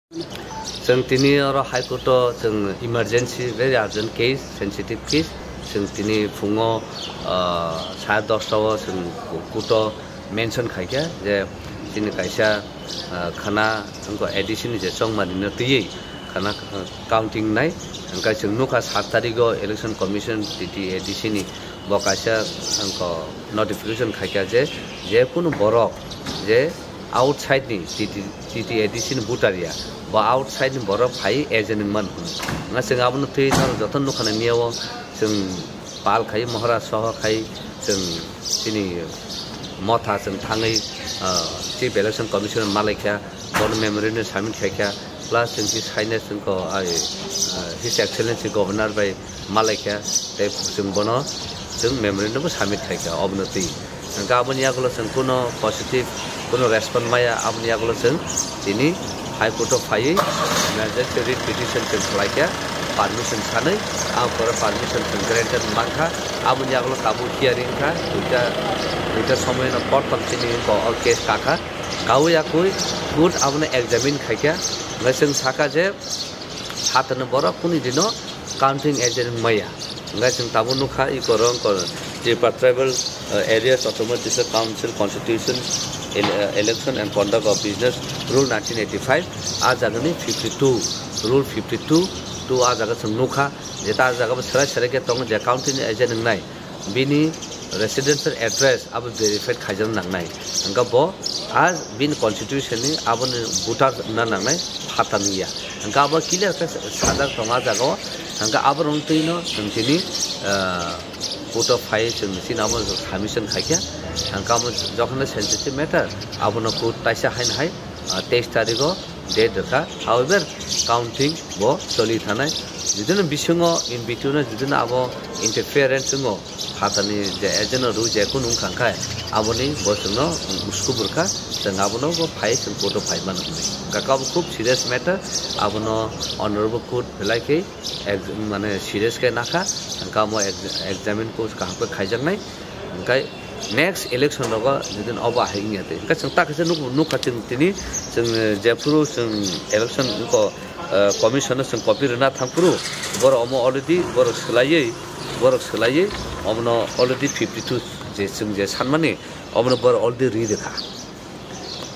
जों दिनै आरो हाइ कर्टआव जों emergency very urgent case sensitive case जों दिनै फुङाव 10:30आव जों कर्टआव मेनसन खायखा जे दिनै खायसा खाना जोंखौ एडिशन जे संमानिनो तैयै खाना काउंटिं नाय ओंखाय जों नुखा 7 तारिखआव इलेक्शन कमिशन टीटी एडिशन नि बकायसा जोंखौ नोटिफिकेशन खायखा जे जेकुनु बरक जे आउटसाइड नि टीटी एडिशन बुटारिया बा आउटसाइड नि बरक फाइ एजेन्ट मन ना जों आबनो थै जतन नुखाना नियाव जों पाल खाय महरा सह खाय जों दिनै मथा जों थाङै चिफ इलेक्शन कमिशन मालायखा बन मेमोरेन्डम सामिट खायखा प्लस जों साइनेस जोंखौ हिज एक्सेलेन्सी गवर्नर बाय मालायखा जों बनो जों मेमोरेन्डम सामिट खायखा अबनति गाबोन यागलो जों कुनो पजिटिभ कुनो रेस्पन्स माया आबनि यागलो जों दिनै हाई कोर्टआव फायै इमारजेन्सि रिट पिटिशन जों खालायखा पारमिशन सानै आंखौ पारमिशन जों ग्रेन्टेड मांखा आबनि यागलो काबु हियारिंग का दुइटा समय न कोर्ट कन्टिन्यू को केस काखा गावै याकुइ गुड आबने एग्जामिन खायखा जों साका जे सातन बर कुनि दिनो काउंटिं एजेन्ट माया जों ताबु नुखा इको रंग जे tribal areas autonomous council constitution election and conduct of business rule 1985 आ जगह 52 rule 52 to आ जगह जों नुखा जेता जगह सराय के तंग जे काउंटिंग एजेन्ट नाय बिनि रेसिडेंशियल एड्रेस अब वेरीफाइड खाजन नांनाय अंगा बो आज बिन कॉन्स्टिट्यूशन नि आबन बुटार ना नांनाय फातानिया अंगा अब क्लियर का सादा तंगा जगह अंगा अब रंतैनो जोंथिनि कोर्ट ऑफ फाइल जों सिनाम कमिशन खायखा अंका जखन सेंसिटिव मैटर आबनो कोर्ट ताइसा हाइन हाय 23 तारिखआव डेट रखा हाउएवर काउंटिंग बो चलि थानाय जिदन बिसंगो इन बिटुन जिदन आबो इंटरफेरेंस जोंगो फातानि जे एजेन्ट रु जे कुनु खांखाय आबनि बसनो उसको बुरखा जों आबनो बो फाइ जों कोर्ट ऑफ फाइल माने गाकाबो खूब सीरियस मैटर आबनो ऑनरेबल कोर्ट लाइके माने सीरियस के नाखा अंका मो एग्जामिन को कहां पे खाइजनाय अंकाय नेक्स्ट इलेक्शन रगा जिदन अबा हाइङाते का जों ताकसे नुखाथिं तिनि जों जेफुरु जों इलेक्शन को कमिशन जों कपि रना थांपुरु बर अमो अलरेडी बर सोलायै अमनो अलरेडी 52 जे जों जे सानमाने अमनो बर अलरेडी रिदेखा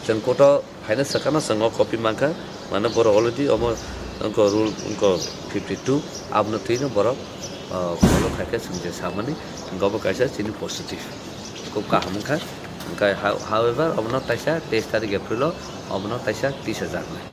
जों कोर्ट फाइनल सकाना जों कपि मांका माने बर अलरेडी अमो उनको रूल उनको 52 आबनो थैनो बर फॉलो खायके जों जे सामने गबो कायसा चिनि पॉजिटिव को काहमखा हाउएवर अबनो ताइसा 23 तारिख एप्रिल अबनो ताइसा 30,000